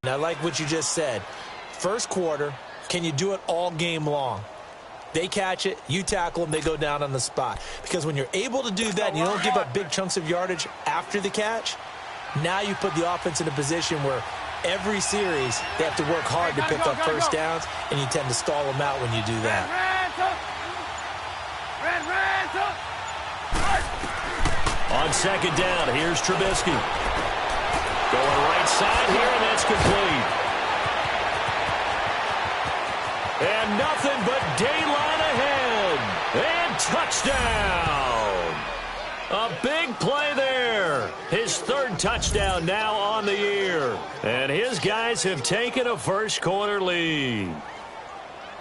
And I like what you just said. First quarter, can you do it all game long? They catch it, you tackle them, they go down on the spot. Because when you're able to do that and you don't give up big chunks of yardage after the catch, now you put the offense in a position where every series they have to work hard to pick up first downs, and you tend to stall them out when you do that. On second down, here's Trubisky. Going right side here, and that's complete. And nothing but daylight ahead. And touchdown. A big play there. His third touchdown now on the year. And his guys have taken a first quarter lead.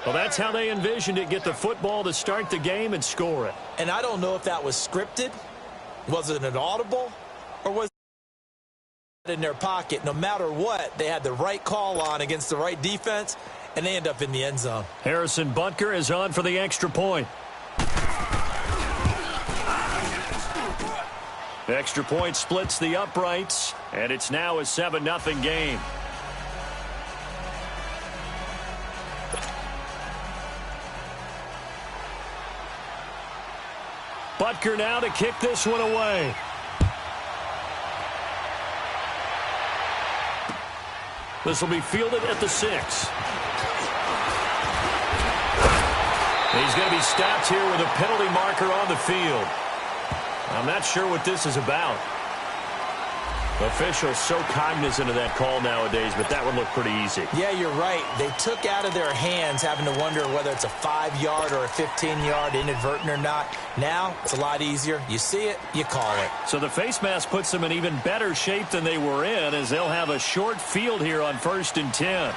Well, that's how they envisioned it. Get the football to start the game and score it. And I don't know if that was scripted. Was it an audible? Or was it in their pocket? No matter what, they had the right call on against the right defense, and they end up in the end zone. Harrison Butker is on for the extra point. Extra point splits the uprights, and it's now a 7-0 game. Butker now to kick this one away. This will be fielded at the 6. He's going to be stopped here with a penalty marker on the field. I'm not sure what this is about. Officials so cognizant of that call nowadays, but that would look pretty easy. Yeah, you're right. They took out of their hands having to wonder whether it's a 5-yard or a 15-yard, inadvertent or not. Now, it's a lot easier. You see it, you call it. So the face mask puts them in even better shape than they were in, as they'll have a short field here on 1st and 10.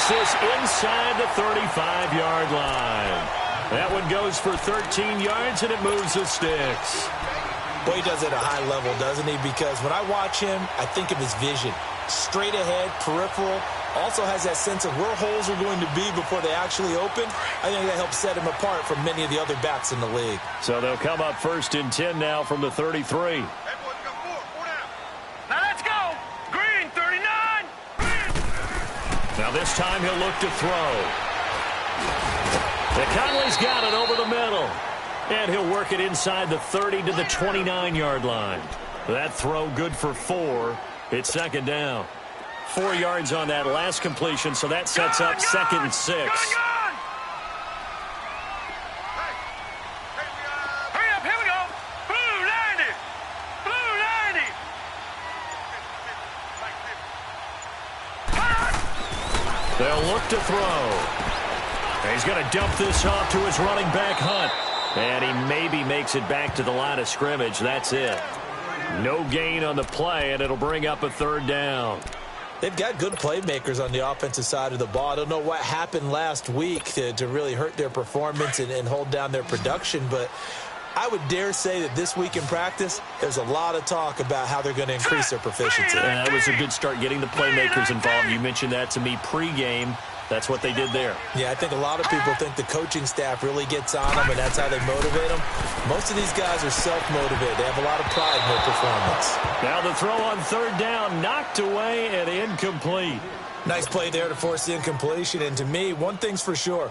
This inside the 35-yard line. That one goes for 13 yards, and it moves the sticks. Boy, he does it at a high level, doesn't he? Because when I watch him, I think of his vision. Straight ahead, peripheral. Also has that sense of where holes are going to be before they actually open. I think that helps set him apart from many of the other backs in the league. So they'll come up 1st and 10 now from the 33. Now this time he'll look to throw. Conley's got it over the middle. And he'll work it inside the 30 to the 29-yard line. That throw good for 4. It's second down. 4 yards on that last completion, so that sets up 2nd and 6. They'll look to throw. He's going to dump this off to his running back, Hunt. And he maybe makes it back to the line of scrimmage. That's it. No gain on the play, and it'll bring up a 3rd down. They've got good playmakers on the offensive side of the ball. I don't know what happened last week to really hurt their performance and hold down their production, but I would dare say that this week in practice, there's a lot of talk about how they're going to increase their proficiency. And that was a good start, getting the playmakers involved. You mentioned that to me pregame. That's what they did there. Yeah, I think a lot of people think the coaching staff really gets on them, and that's how they motivate them. Most of these guys are self-motivated. They have a lot of pride in their performance. Now the throw on 3rd down, knocked away and incomplete. Nice play there to force the incompletion. And to me, one thing's for sure.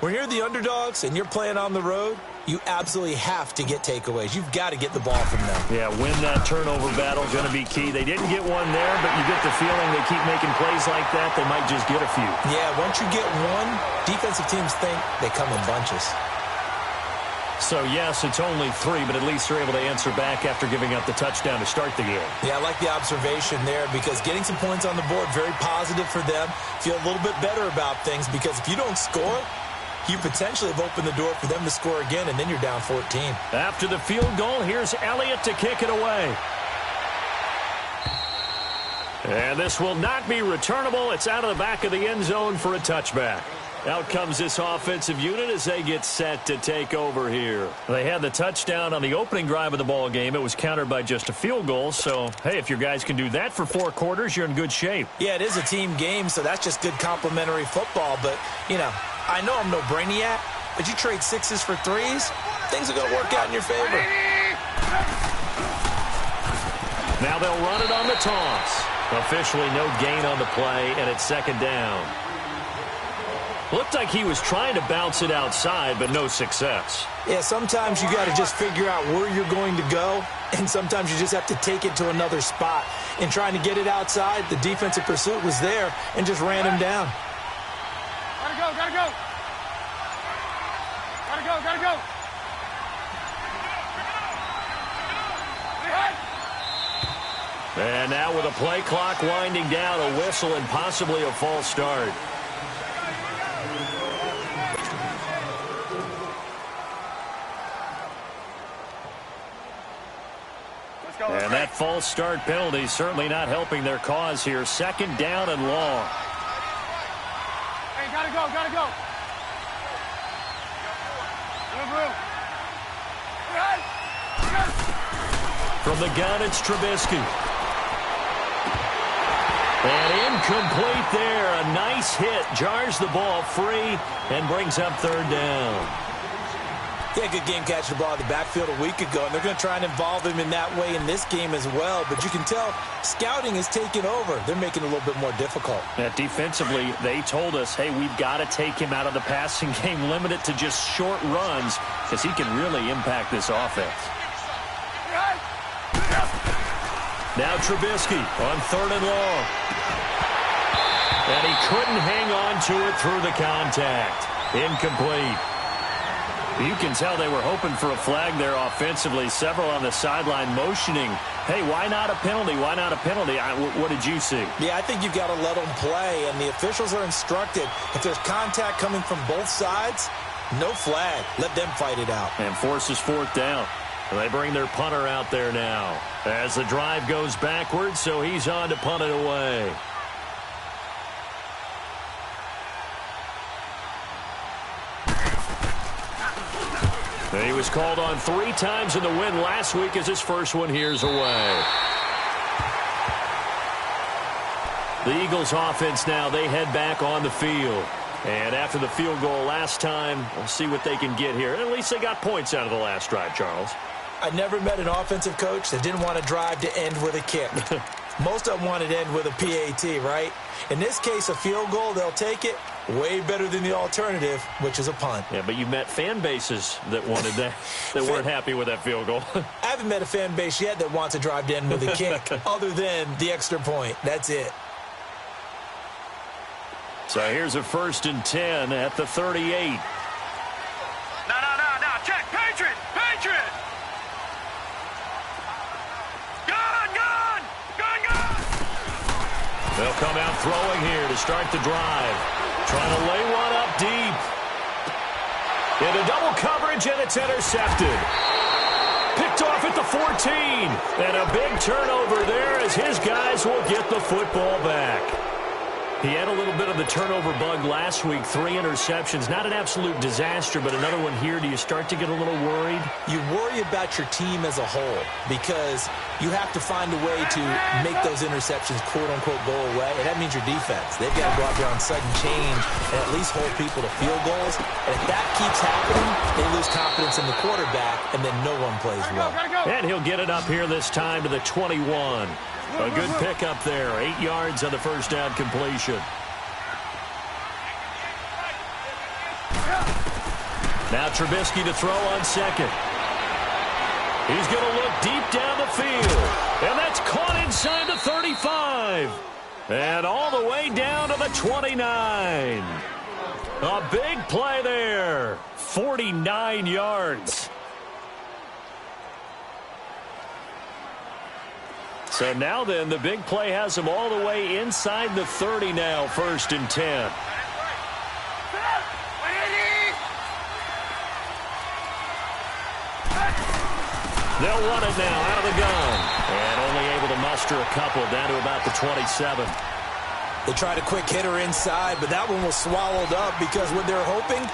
When you're the underdogs and you're playing on the road, you absolutely have to get takeaways. You've got to get the ball from them. Yeah, win that turnover battle, going to be key. They didn't get one there, but you get the feeling they keep making plays like that, they might just get a few. Yeah, once you get one, defensive teams think they come in bunches. So, yes, it's only 3, but at least they're able to answer back after giving up the touchdown to start the game. Yeah, I like the observation there because getting some points on the board, very positive for them. Feel a little bit better about things because if you don't score, you potentially have opened the door for them to score again, and then you're down 14. After the field goal, here's Elliott to kick it away. And this will not be returnable. It's out of the back of the end zone for a touchback. Out comes this offensive unit as they get set to take over here. They had the touchdown on the opening drive of the ball game. It was countered by just a field goal. So, hey, if your guys can do that for 4 quarters, you're in good shape. Yeah, it is a team game, so that's just good complimentary football. But, you know, I know I'm no brainiac, but you trade 6s for 3s, things are going to work out in your favor. Now they'll run it on the toss. Officially no gain on the play, and it's 2nd down. Looked like he was trying to bounce it outside, but no success. Yeah, sometimes you got to just figure out where you're going to go, and sometimes you just have to take it to another spot. In trying to get it outside, the defensive pursuit was there and just ran him down. Gotta go, gotta go. Gotta go, gotta go. And now with a play clock winding down, a whistle and possibly a false start. And that false start penalty certainly not helping their cause here. 2nd down and long. Hey, gotta go, gotta go. From the gun, it's Trubisky. And incomplete there. A nice hit. Jars the ball free and brings up 3rd down. Yeah, good game catching the ball in the backfield a week ago, and they're going to try and involve him in that way in this game as well. But you can tell scouting is taking over. They're making it a little bit more difficult. Yeah, defensively, they told us, hey, we've got to take him out of the passing game, limit it to just short runs, because he can really impact this offense. Now Trubisky on 3rd and long. And he couldn't hang on to it through the contact. Incomplete. You can tell they were hoping for a flag there offensively. Several on the sideline motioning, hey, why not a penalty? Why not a penalty? What did you see? Yeah, I think you've got to let them play, and the officials are instructed. If there's contact coming from both sides, no flag. Let them fight it out. And forces 4th down. They bring their punter out there now as the drive goes backwards, so he's on to punt it away. He was called on 3 times in the win last week as his first one here's away. The Eagles offense now, they head back on the field. And after the field goal last time, we'll see what they can get here. At least they got points out of the last drive, Charles. I never met an offensive coach that didn't want to drive to end with a kick. Most of them wanted to end with a PAT, right? In this case, a field goal, they'll take it. Way better than the alternative, which is a punt. Yeah, but you met fan bases that wanted that, that weren't happy with that field goal. I haven't met a fan base yet that wants to drive to end with a kick other than the extra point. That's it. So here's a 1st and 10 at the 38. No. Check. Patriot. Gun. They'll come out throwing here to start the drive. Trying to lay one up deep. Into double coverage, and it's intercepted. Picked off at the 14. And a big turnover there as his guys will get the football back. He had a little bit of the turnover bug last week. 3 interceptions. Not an absolute disaster, but another one here. Do you start to get a little worried? You worry about your team as a whole because you have to find a way to make those interceptions, quote-unquote, go away. And that means your defense. They've got to go out there on sudden change and at least hold people to field goals. And if that keeps happening, they lose confidence in the quarterback, and then no one plays well. And he'll get it up here this time to the 21. A good pickup there. 8 yards on the first down completion. Now Trubisky to throw on 2nd. He's going to look deep down the field. And that's caught inside the 35. And all the way down to the 29. A big play there. 49 yards. So now then, the big play has him all the way inside the 30 now, 1st and 10. They'll run it now out of the gun. And only able to muster a couple down to about the 27. They tried a quick hitter inside, but that one was swallowed up because what they're hoping,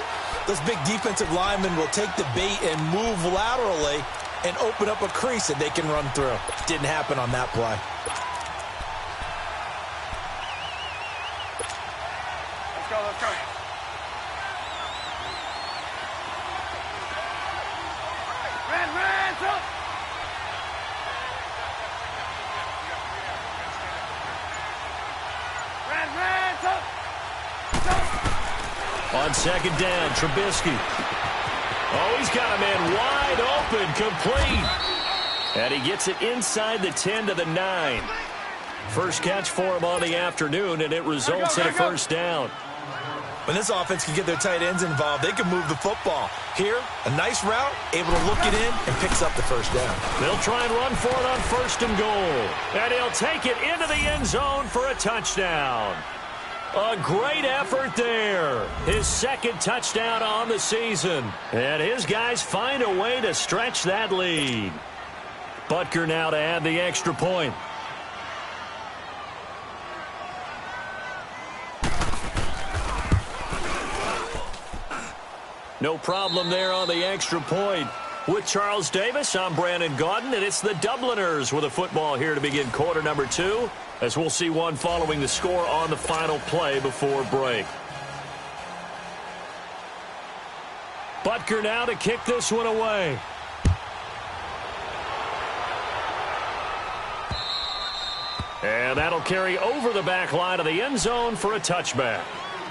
those big defensive linemen will take the bait and move laterally and open up a crease that they can run through. Didn't happen on that play. Let's go, let's go. Ran, up. Ran, up. On second down, Trubisky. Oh, he's got a man wide open, complete. And he gets it inside the 10 to the 9. First catch for him on the afternoon, and it results in a first down. When this offense can get their tight ends involved, they can move the football. Here, a nice route, able to look it in, and picks up the first down. They'll try and run for it on first and goal. And he'll take it into the end zone for a touchdown. A great effort there. His second touchdown on the season. And his guys find a way to stretch that lead. Butker now to add the extra point. No problem there on the extra point. With Charles Davis, I'm Brandon Gaudin, and it's the Dubliners with a football here to begin quarter number 2, as we'll see one following the score on the final play before break. Butker now to kick this one away. And that'll carry over the back line of the end zone for a touchback.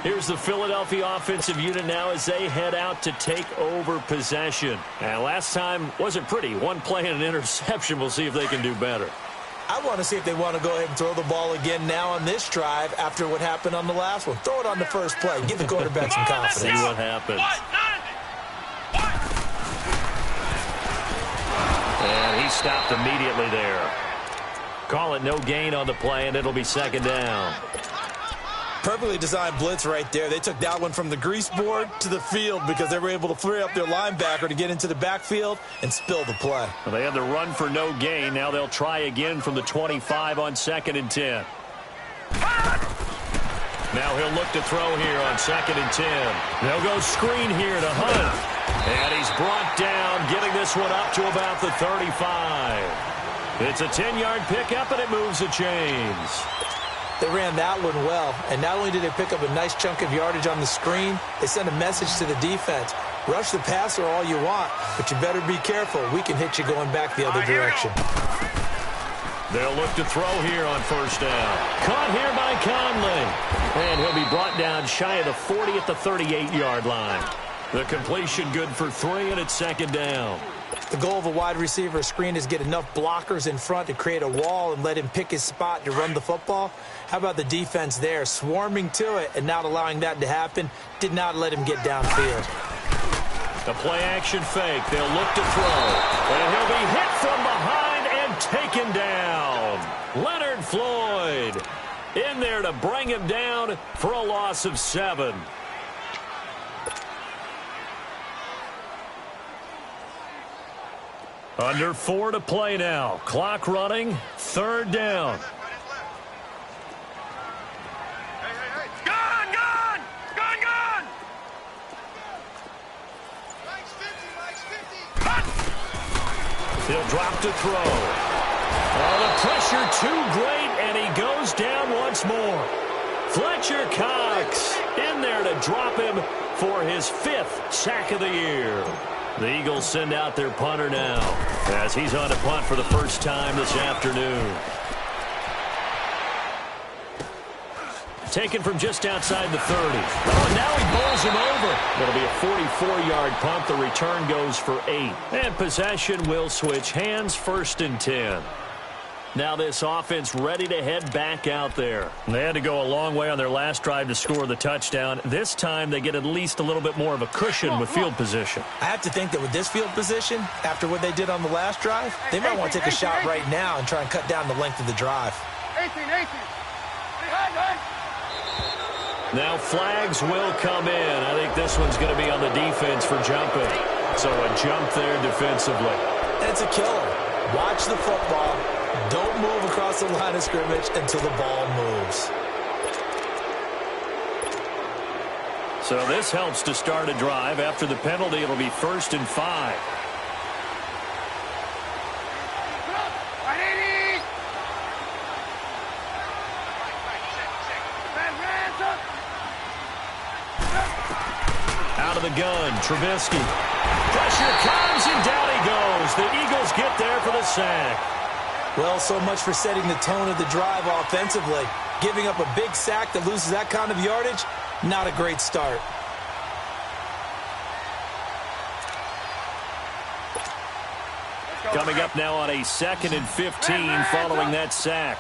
Here's the Philadelphia offensive unit now as they head out to take over possession. And last time wasn't pretty. One play and an interception. We'll see if they can do better. I want to see if they want to go ahead and throw the ball again now on this drive after what happened on the last one. Throw it on the first play. Give the quarterback some confidence. See what happens. And he stopped immediately there. Call it no gain on the play, and it'll be second down. Perfectly designed blitz right there. They took that one from the grease board to the field because they were able to free up their linebacker to get into the backfield and spill the play. Well, they had the run for no gain. Now they'll try again from the 25 on second and 10. Now he'll look to throw here on second and 10. They'll go screen here to Hunt. And he's brought down, getting this one up to about the 35. It's a 10-yard pickup, and it moves the chains. They ran that one well, and not only did they pick up a nice chunk of yardage on the screen, they sent a message to the defense. Rush the passer all you want, but you better be careful. We can hit you going back the other direction. They'll look to throw here on first down. Caught here by Conley. And he'll be brought down shy of the 40 at the 38-yard line. The completion good for 3, and it's second down. The goal of a wide receiver screen is get enough blockers in front to create a wall and let him pick his spot to run the football. How about the defense there, swarming to it and not allowing that to happen? Did not let him get downfield. The play-action fake. They'll look to throw. And he'll be hit from behind and taken down. Leonard Floyd in there to bring him down for a loss of 7. Under 4 to play now. Clock running. Third down. Hey. Gone! Mike's 50. He'll drop to throw. Oh, the pressure too great, and he goes down once more. Fletcher Cox in there to drop him for his 5th sack of the year. The Eagles send out their punter now as he's on to punt for the first time this afternoon. Taken from just outside the 30. Oh, and now he bowls him over. It'll be a 44-yard punt. The return goes for 8. And possession will switch hands, first and 10. Now this offense ready to head back out there. They had to go a long way on their last drive to score the touchdown. This time they get at least a little bit more of a cushion with field position. I have to think that with this field position, after what they did on the last drive, they might want to take a shot right now and try and cut down the length of the drive. 18. Now flags will come in. I think this one's going to be on the defense for jumping. So a jump there defensively. And it's a killer. Watch the football. Don't move across the line of scrimmage until the ball moves. So this helps to start a drive. After the penalty, it'll be 1st and 5. Out of the gun, Trubisky. Pressure comes, and down he goes. The Eagles get there for the sack. Well, so much for setting the tone of the drive offensively. Giving up a big sack that loses that kind of yardage, not a great start. Coming up now on a 2nd and 15 following that sack.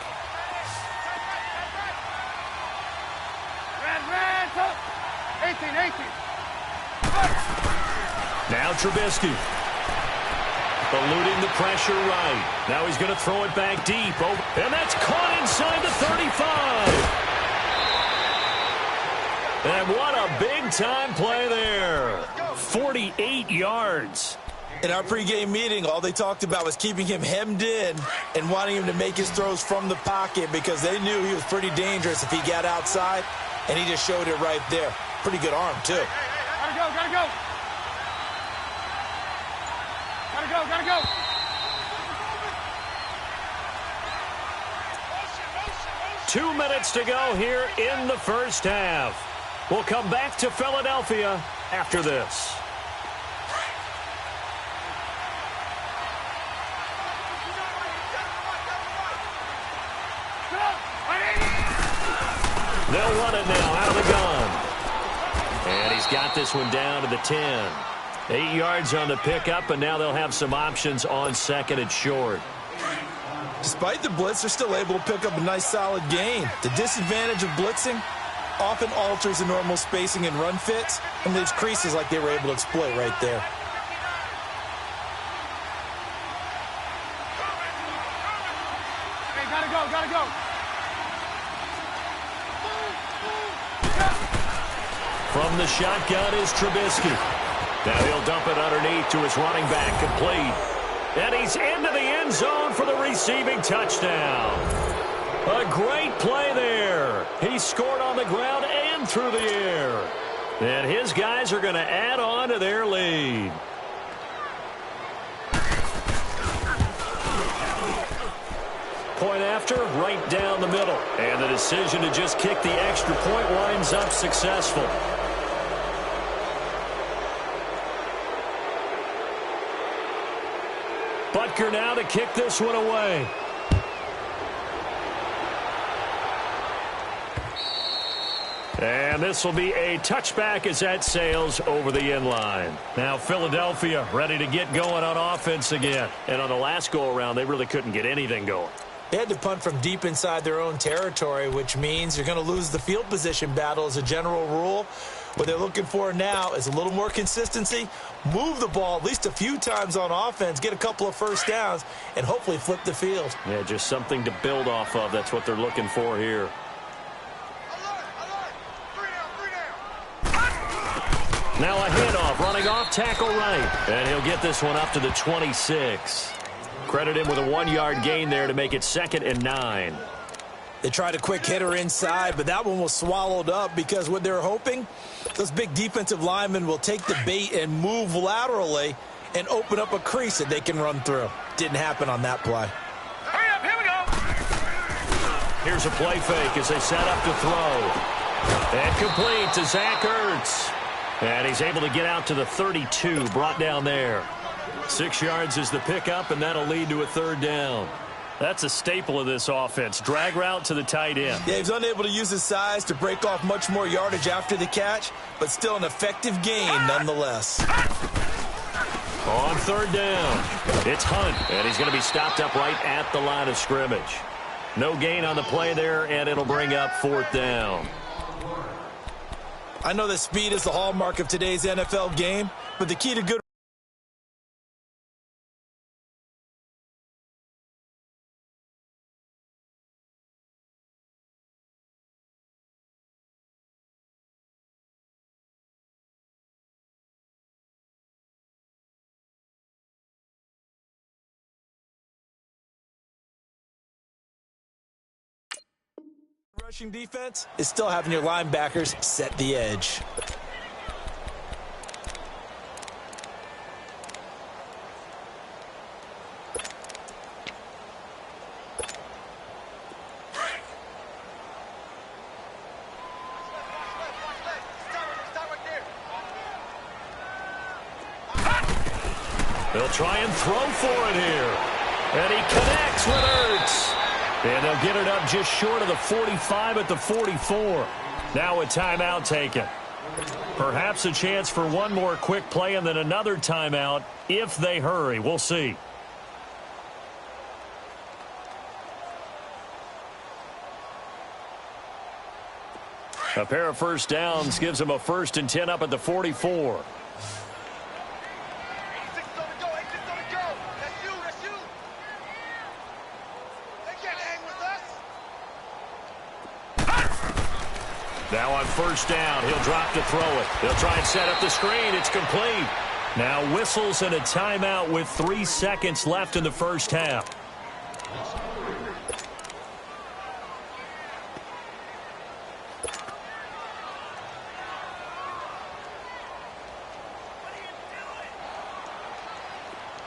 Now Trubisky. Eluding the pressure right. Now he's going to throw it back deep. And that's caught inside the 35. And what a big-time play there. 48 yards. In our pregame meeting, all they talked about was keeping him hemmed in and wanting him to make his throws from the pocket because they knew he was pretty dangerous if he got outside, and he just showed it right there. Pretty good arm, too. Gotta go, gotta go. Gotta go, gotta go. 2 minutes to go here in the first half. We'll come back to Philadelphia after this. They'll run it now out of the gun. And he's got this one down to the 10. 8 yards on the pickup, and now they'll have some options on 2nd and short. Despite the blitz, they're still able to pick up a nice, solid gain. The disadvantage of blitzing often alters the normal spacing and run fits and leaves creases like they were able to exploit right there. Hey, gotta go, gotta go. From the shotgun is Trubisky. Now he'll dump it underneath to his running back, complete. And he's into the end zone for the receiving touchdown. A great play there. He scored on the ground and through the air. And his guys are going to add on to their lead. Point after, right down the middle. And the decision to just kick the extra point winds up successful. Butker now to kick this one away. And this will be a touchback as that sails over the end line. Now Philadelphia ready to get going on offense again. And on the last go-around, they really couldn't get anything going. They had to punt from deep inside their own territory, which means you're going to lose the field position battle as a general rule. What they're looking for now is a little more consistency, move the ball at least a few times on offense, get a couple of first downs, and hopefully flip the field. Yeah, just something to build off of. That's what they're looking for here. Now a handoff, running off, tackle right. And he'll get this one up to the 26. Credit him with a 1-yard gain there to make it 2nd and 9. They tried a quick hitter inside, but that one was swallowed up because what they're hoping, those big defensive linemen will take the bait and move laterally and open up a crease that they can run through. Didn't happen on that play. Hurry up, here we go. Here's a play fake as they set up to throw. And complete to Zach Ertz. And he's able to get out to the 32, brought down there. 6 yards is the pickup, and that'll lead to a 3rd down. That's a staple of this offense. Drag route to the tight end. Yeah, he's unable to use his size to break off much more yardage after the catch, but still an effective gain nonetheless. On 3rd down, it's Hunt, and he's going to be stopped up right at the line of scrimmage. No gain on the play there, and it'll bring up 4th down. I know that speed is the hallmark of today's NFL game, but the key to good rushing defense is still having your linebackers set the edge. They'll try and throw for it here. And he connects with Ertz. And they'll get it up just short of the 45 at the 44. Now a timeout taken. Perhaps a chance for one more quick play and then another timeout if they hurry. We'll see. A pair of first downs gives them a 1st and 10 up at the 44. Now on first down, he'll drop to throw it. They'll try and set up the screen. It's complete. Now whistles and a timeout with 3 seconds left in the first half.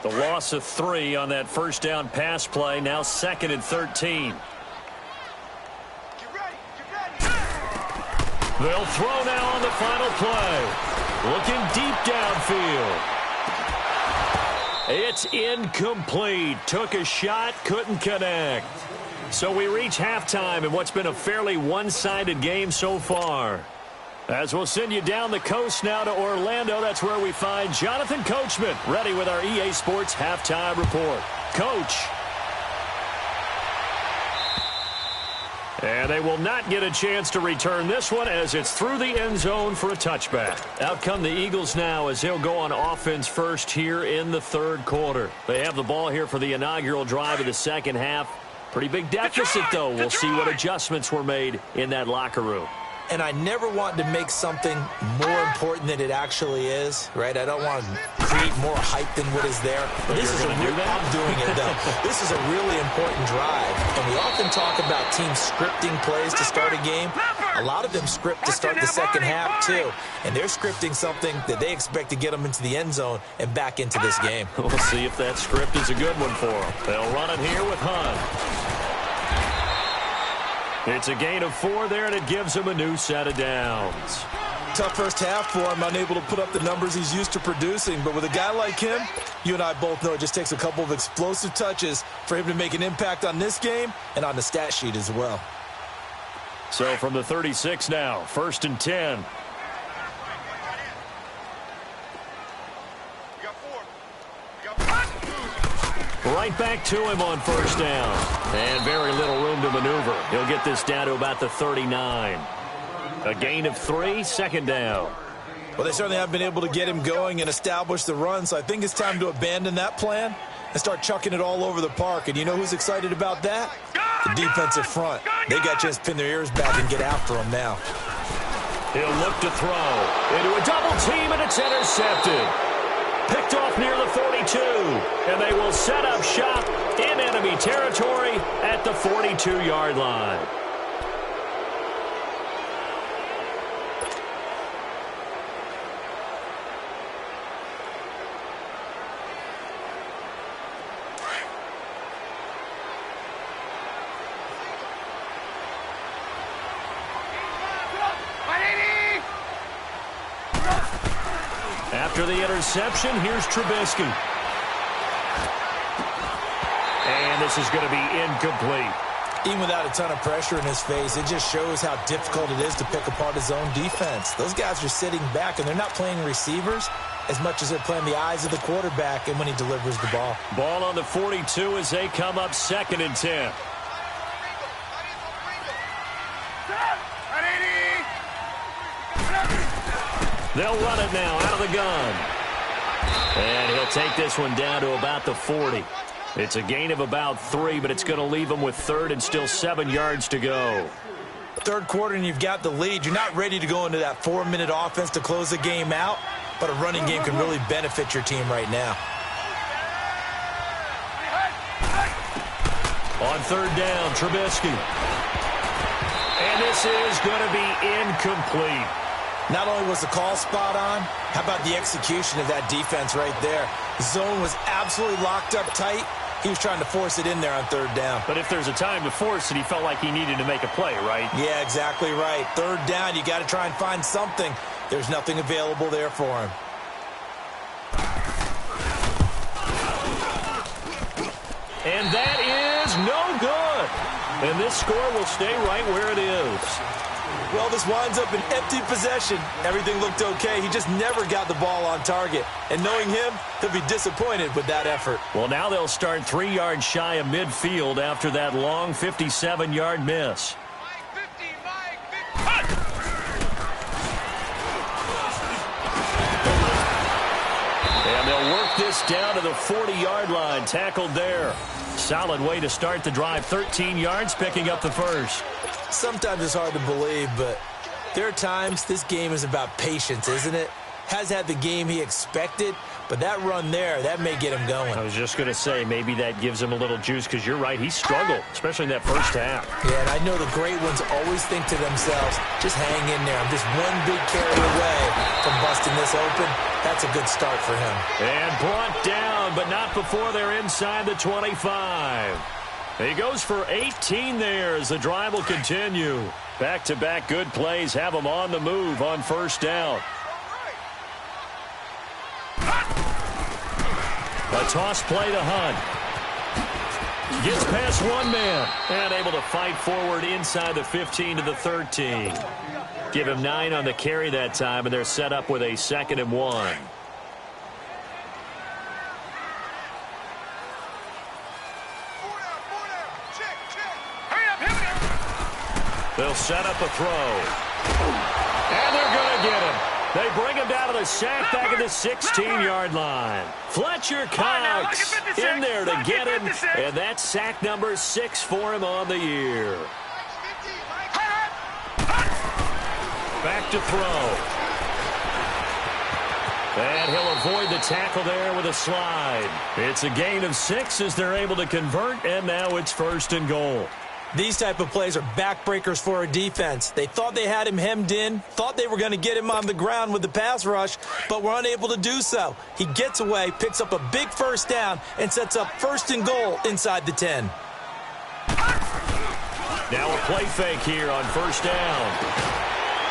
The loss of 3 on that first down pass play. Now 2nd and 13. They'll throw now on the final play. Looking deep downfield. It's incomplete. Took a shot, couldn't connect. So we reach halftime in what's been a fairly one-sided game so far. As we'll send you down the coast now to Orlando, that's where we find Jonathan Coachman, ready with our EA Sports Halftime Report. Coach. And they will not get a chance to return this one as it's through the end zone for a touchback. Out come the Eagles now as they'll go on offense first here in the 3rd quarter. They have the ball here for the inaugural drive of the second half. Pretty big deficit, though. We'll see what adjustments were made in that locker room. And I never want to make something more important than it actually is, right? I don't want to create more hype than what is there. But this is I'm doing it, though. This is a really important drive. And we often talk about teams scripting plays to start a game. A lot of them script to start the second half, too. And they're scripting something that they expect to get them into the end zone and back into this game. We'll see if that script is a good one for them. They'll run it here with Hunt. It's a gain of 4 there, and it gives him a new set of downs. Tough first half for him, unable to put up the numbers he's used to producing. But with a guy like him, you and I both know it just takes a couple of explosive touches for him to make an impact on this game and on the stat sheet as well. So from the 36 now, 1st and 10. Right back to him on first down. And very little room to maneuver. He'll get this down to about the 39. A gain of 3, 2nd down. Well, they certainly haven't been able to get him going and establish the run, so I think it's time to abandon that plan and start chucking it all over the park. And you know who's excited about that? The defensive front. They got a chance to pin their ears back and get after him now. He'll look to throw into a double team, and it's intercepted. Picked off near the 42, and they will set up shop in enemy territory at the 42-yard line. After the interception, here's Trubisky. And this is going to be incomplete. Even without a ton of pressure in his face, it just shows how difficult it is to pick apart his own defense. Those guys are sitting back, and they're not playing receivers as much as they're playing the eyes of the quarterback and when he delivers the ball. Ball on the 42 as they come up 2nd and 10. They'll run it now out of the gun. And he'll take this one down to about the 40. It's a gain of about 3, but it's going to leave him with 3rd and still 7 yards to go. 3rd quarter and you've got the lead. You're not ready to go into that 4-minute offense to close the game out, but a running game can really benefit your team right now. On 3rd down, Trubisky. And this is going to be incomplete. Not only was the call spot on, how about the execution of that defense right there? The zone was absolutely locked up tight. He was trying to force it in there on 3rd down. But if there's a time to force it, he felt like he needed to make a play, right? Yeah, exactly right. 3rd down, you got to try and find something. There's nothing available there for him. And that is no good. And this score will stay right where it is. Well, this winds up an empty possession. Everything looked okay. He just never got the ball on target. And knowing him, he'll be disappointed with that effort. Well, now they'll start 3 yards shy of midfield after that long 57-yard miss. And they'll work this down to the 40-yard line. Tackled there. Solid way to start the drive. 13 yards, picking up the first. Sometimes it's hard to believe, but there are times this game is about patience, isn't it? Has had the game he expected, but that run there, that may get him going. I was just going to say, maybe that gives him a little juice, because you're right, he struggled, especially in that first half. Yeah, and I know the great ones always think to themselves, just hang in there. I'm just one big carry away from busting this open. That's a good start for him. And brought down, but not before they're inside the 25. He goes for 18 there as the drive will continue. Back-to-back good plays have him on the move on first down. A toss play to Hunt. Gets past one man and able to fight forward inside the 15 to the 13. Give him 9 on the carry that time, and they're set up with a 2nd and 1. They'll set up a throw. And they're going to get him. They bring him down to the sack back at the 16-yard line. Fletcher Cox in there to get him. And that's sack number 6 for him on the year. Back to throw. And he'll avoid the tackle there with a slide. It's a gain of 6 as they're able to convert, and now it's 1st and goal. These type of plays are backbreakers for a defense. They thought they had him hemmed in, thought they were going to get him on the ground with the pass rush, but were unable to do so. He gets away, picks up a big first down, and sets up 1st and goal inside the 10. Now a play fake here on first down.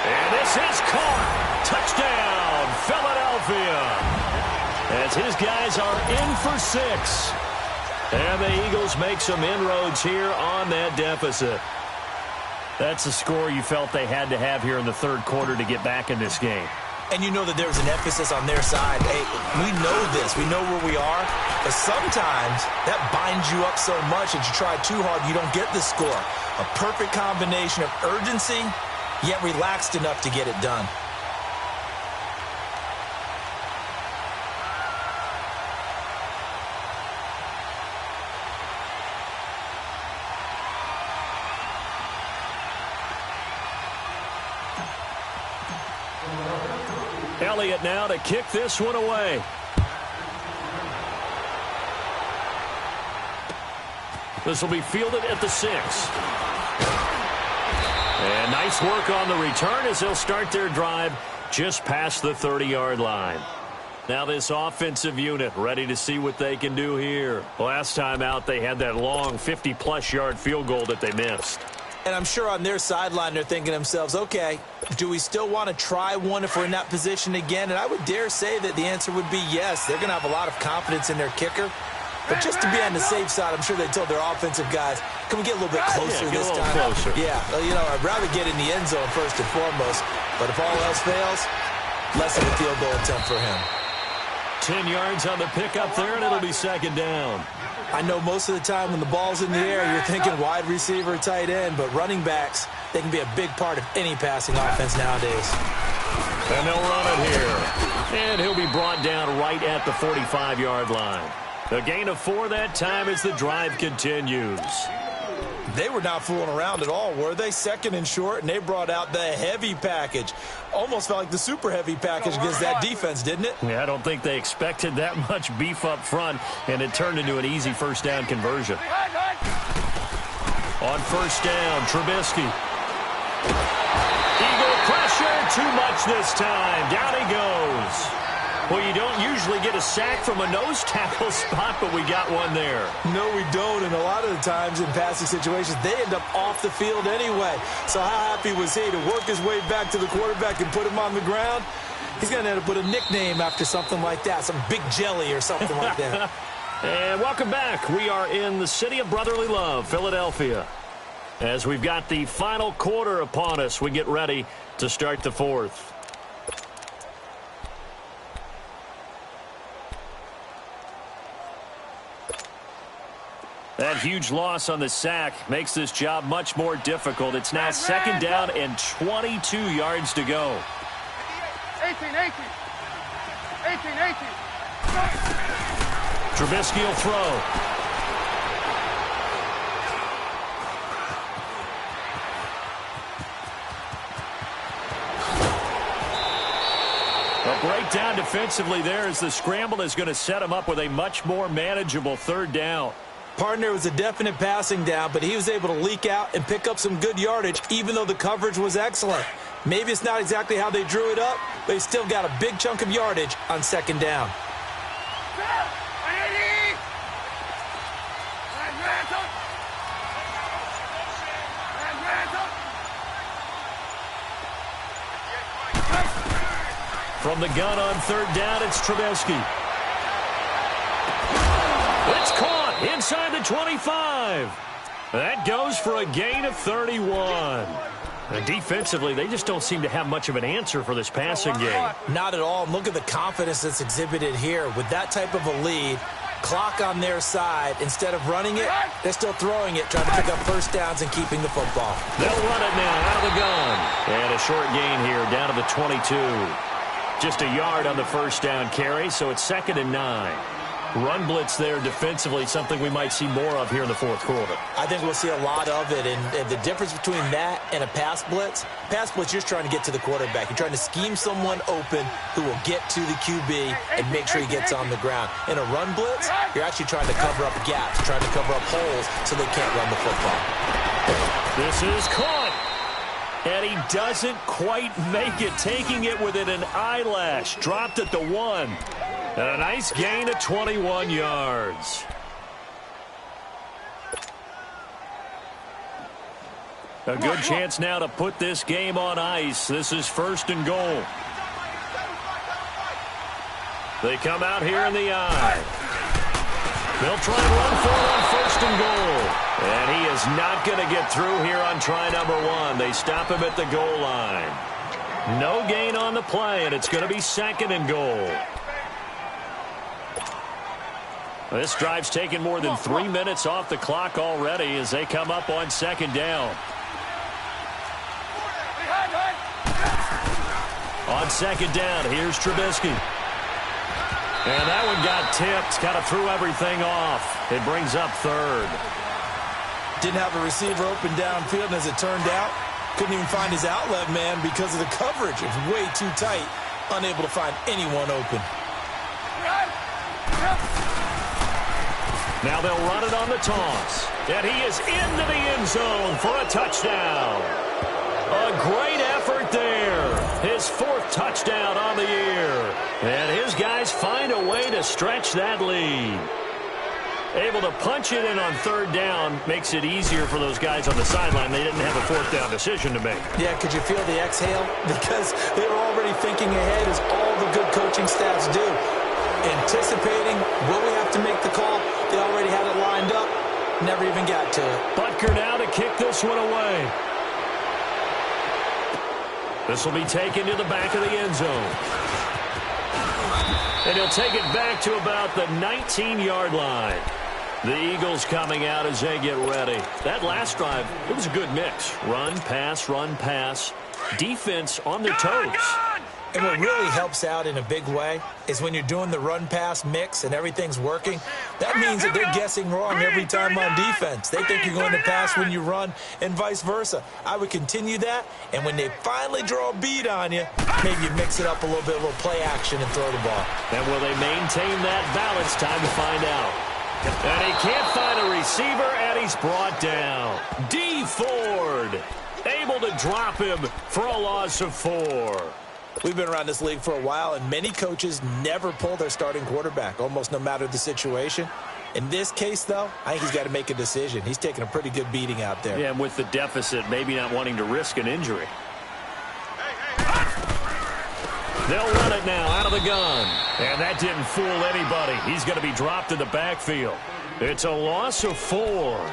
And this is caught. Touchdown, Philadelphia. As his guys are in for 6. And the Eagles make some inroads here on that deficit. That's a score you felt they had to have here in the 3rd quarter to get back in this game. And you know that there's an emphasis on their side. Hey, we know this. We know where we are. But sometimes that binds you up so much that you try too hard, you don't get the score. A perfect combination of urgency, yet relaxed enough to get it done. Elliott now to kick this one away. This will be fielded at the 6. And nice work on the return as they'll start their drive just past the 30-yard line. Now this offensive unit ready to see what they can do here. Last time out, they had that long 50-plus yard field goal that they missed. And I'm sure on their sideline they're thinking to themselves, okay, do we still want to try one if we're in that position again? And I would dare say that the answer would be yes. They're going to have a lot of confidence in their kicker. But just to be on the safe side, I'm sure they told their offensive guys, can we get a little bit closer this time? Closer. Yeah, you know, I'd rather get in the end zone first and foremost. But if all else fails, less of a field goal attempt for him. 10 yards on the pickup there, and it'll be 2nd down. I know most of the time when the ball's in the air, you're thinking wide receiver, tight end, but running backs, they can be a big part of any passing offense nowadays. And they'll run it here. And he'll be brought down right at the 45-yard line. A gain of 4 that time as the drive continues. They were not fooling around at all, were they? 2nd and short, and they brought out the heavy package. Almost felt like the super heavy package against that defense, didn't it? Yeah, I don't think they expected that much beef up front, and it turned into an easy first down conversion. On first down, Trubisky. Eagle pressure, too much this time. Down he goes. Well, you don't usually get a sack from a nose tackle spot, but we got one there. No, we don't, and a lot of the times in passing situations, they end up off the field anyway. So how happy was he to work his way back to the quarterback and put him on the ground? He's going to end up with a nickname after something like that, some Big Jelly or something like that. And welcome back. We are in the city of brotherly love, Philadelphia. As we've got the final quarter upon us, we get ready to start the fourth. That huge loss on the sack makes this job much more difficult. It's now second down and 22 yards to go. 18. Trubisky will throw. A breakdown defensively there as the scramble is going to set him up with a much more manageable third down. Partner was a definite passing down, but he was able to leak out and pick up some good yardage, even though the coverage was excellent. Maybe it's not exactly how they drew it up, but he still got a big chunk of yardage on second down. From the gun on third down, it's Trubisky. It's caught inside the 25. That goes for a gain of 31. And defensively, they just don't seem to have much of an answer for this passing game. Not at all. And look at the confidence that's exhibited here. With that type of a lead, clock on their side, instead of running it, they're still throwing it, trying to pick up first downs and keeping the football. They'll run it now out of the gun. And a short gain here down to the 22. Just a yard on the first down carry, so it's 2nd and 9. Run blitz there defensively, something we might see more of here in the fourth quarter. I think we'll see a lot of it, and the difference between that and a pass blitz, you're just trying to get to the quarterback. You're trying to scheme someone open who will get to the QB and make sure he gets on the ground. In a run blitz, you're actually trying to cover up gaps, trying to cover up holes so they can't run the football. This is caught. And he doesn't quite make it, taking it within an eyelash. Dropped at the 1. And a nice gain of 21 yards. A good chance now to put this game on ice. This is 1st and goal. They come out here in the eye. They'll try and run for it on 1st and goal. And he is not going to get through here on try number 1. They stop him at the goal line. No gain on the play, and it's going to be 2nd and goal. This drive's taken more than 3 minutes off the clock already as they come up on 2nd down. On 2nd down, here's Trubisky. And that one got tipped, kind of threw everything off. It brings up 3rd. Didn't have a receiver open downfield, and as it turned out, couldn't even find his outlet man because of the coverage. It was way too tight, unable to find anyone open. Now they'll run it on the toss. And he is into the end zone for a touchdown. A great effort there. His 4th touchdown on the year. And his guys find a way to stretch that lead. Able to punch it in on 3rd down makes it easier for those guys on the sideline. They didn't have a 4th down decision to make. Yeah, could you feel the exhale? Because they were already thinking ahead, as all the good coaching staffs do. Anticipating, will we have to make the call? They already had it lined up. Never even got to it. Butker now to kick this one away. This will be taken to the back of the end zone. And he'll take it back to about the 19-yard line. The Eagles coming out as they get ready. That last drive, it was a good mix. Run, pass, defense on their toes. And what really helps out in a big way is when you're doing the run-pass mix and everything's working, that means that they're guessing wrong every time on defense. They think you're going to pass when you run and vice versa. I would continue that, and when they finally draw a bead on you, maybe you mix it up a little bit, a little play action and throw the ball. And will they maintain that balance? Time to find out. And he can't find a receiver, and he's brought down. D. Ford able to drop him for a loss of 4. We've been around this league for a while, and many coaches never pull their starting quarterback, almost no matter the situation. In this case, though, I think he's got to make a decision. He's taking a pretty good beating out there. Yeah, and with the deficit, maybe not wanting to risk an injury. They'll run it now out of the gun. And that didn't fool anybody. He's going to be dropped in the backfield. It's a loss of 4.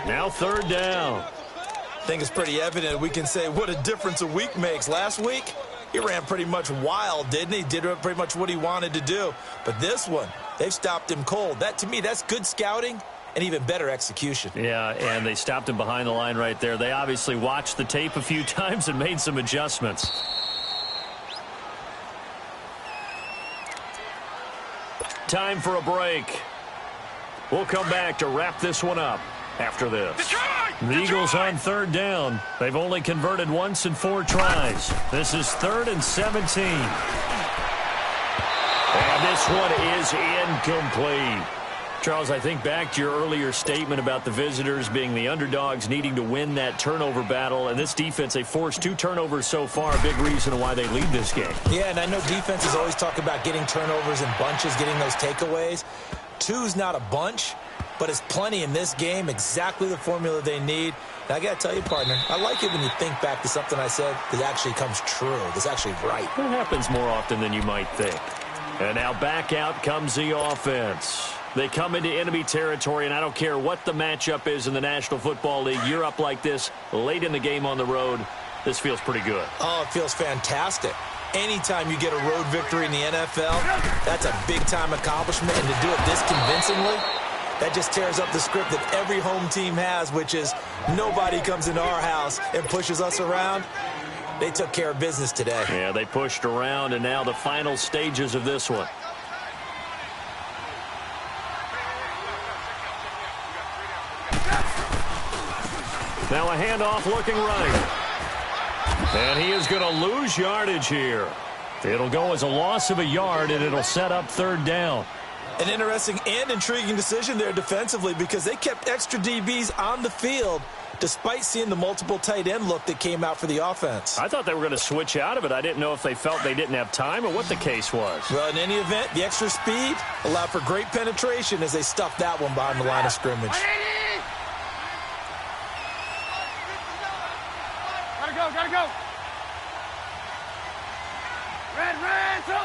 Now 3rd down. I think it's pretty evident we can say what a difference a week makes. Last week, he ran pretty much wild, didn't he? Did pretty much what he wanted to do. But this one, they've stopped him cold. That, to me, that's good scouting and even better execution. Yeah, and they stopped him behind the line right there. They obviously watched the tape a few times and made some adjustments. Time for a break. We'll come back to wrap this one up after this. The Eagles on 3rd down. They've only converted once in 4 tries. This is 3rd and 17. And this one is incomplete. Charles, I think back to your earlier statement about the visitors being the underdogs needing to win that turnover battle. And this defense, they forced 2 turnovers so far, a big reason why they lead this game. Yeah, and I know defenses always talk about getting turnovers in bunches, getting those takeaways. 2's not a bunch, but it's plenty in this game, exactly the formula they need. And I got to tell you, partner, I like it when you think back to something I said that actually comes true, that's actually right. It happens more often than you might think. And now back out comes the offense. They come into enemy territory, and I don't care what the matchup is in the National Football League. You're up like this late in the game on the road. This feels pretty good. Oh, it feels fantastic. Anytime you get a road victory in the NFL, that's a big-time accomplishment. And to do it this convincingly, that just tears up the script that every home team has, which is nobody comes into our house and pushes us around. They took care of business today. Yeah, they pushed around, and now the final stages of this one. Now a handoff looking right. And he is going to lose yardage here. It'll go as a loss of a yard, and it'll set up 3rd down. An interesting and intriguing decision there defensively because they kept extra DBs on the field despite seeing the multiple tight end look that came out for the offense. I thought they were going to switch out of it. I didn't know if they felt they didn't have time or what the case was. Well, in any event, the extra speed allowed for great penetration as they stuffed that one behind the line of scrimmage. Gotta go. Red, so.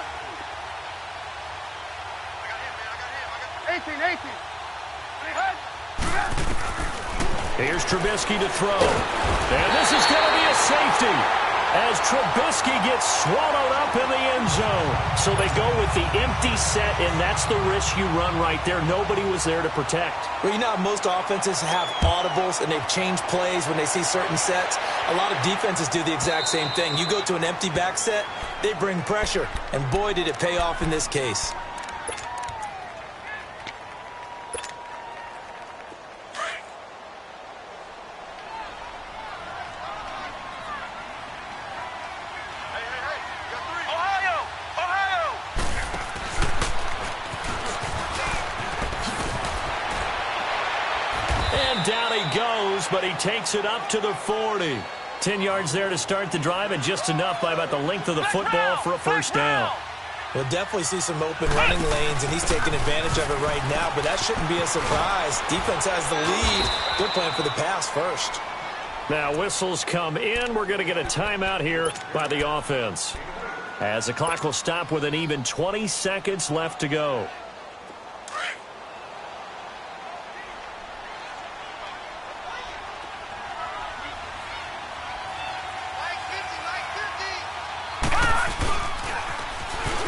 I got him, man. 18. Here's Trubisky to throw. And this is going to be a safety as Trubisky gets swallowed up in the end zone. So they go with the empty set, and that's the risk you run right there. Nobody was there to protect. Well, you know how most offenses have audibles and they've changed plays when they see certain sets? A lot of defenses do the exact same thing. You go to an empty back set, they bring pressure, and boy, did it pay off in this case. Down he goes, but he takes it up to the 40. 10 yards there to start the drive, and just enough by about the length of the football for a 1st down. We'll definitely see some open running lanes, and he's taking advantage of it right now, but that shouldn't be a surprise. Defense has the lead. They're playing for the pass first. Now whistles come in. We're going to get a timeout here by the offense, as the clock will stop with an even 20 seconds left to go.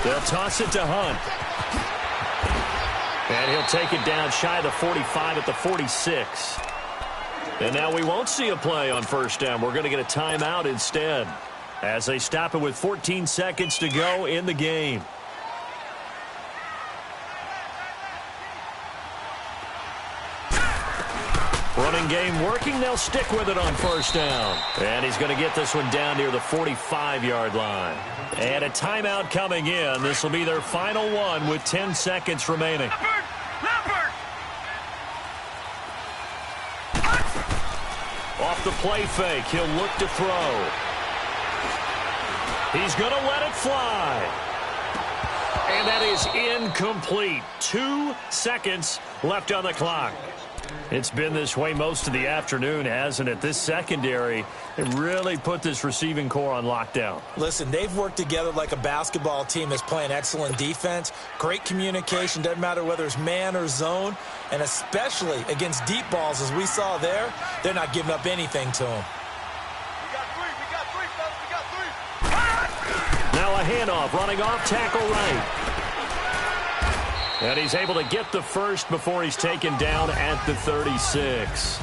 They'll toss it to Hunt. And he'll take it down shy of the 45 at the 46. And now we won't see a play on 1st down. We're going to get a timeout instead as they stop it with 14 seconds to go in the game. Running game working. They'll stick with it on 1st down. And he's going to get this one down near the 45-yard line. And a timeout coming in. This will be their final one with 10 seconds remaining. Leopard! Off the play fake, he'll look to throw. He's going to let it fly. And that is incomplete. 2 seconds left on the clock. It's been this way most of the afternoon, hasn't it? This secondary, it really put this receiving core on lockdown. Listen, they've worked together like a basketball team that's playing excellent defense, great communication, doesn't matter whether it's man or zone, and especially against deep balls, as we saw there, they're not giving up anything to them. We got three, fellas. We got three. Now a handoff, running off tackle right. And he's able to get the first before he's taken down at the 36.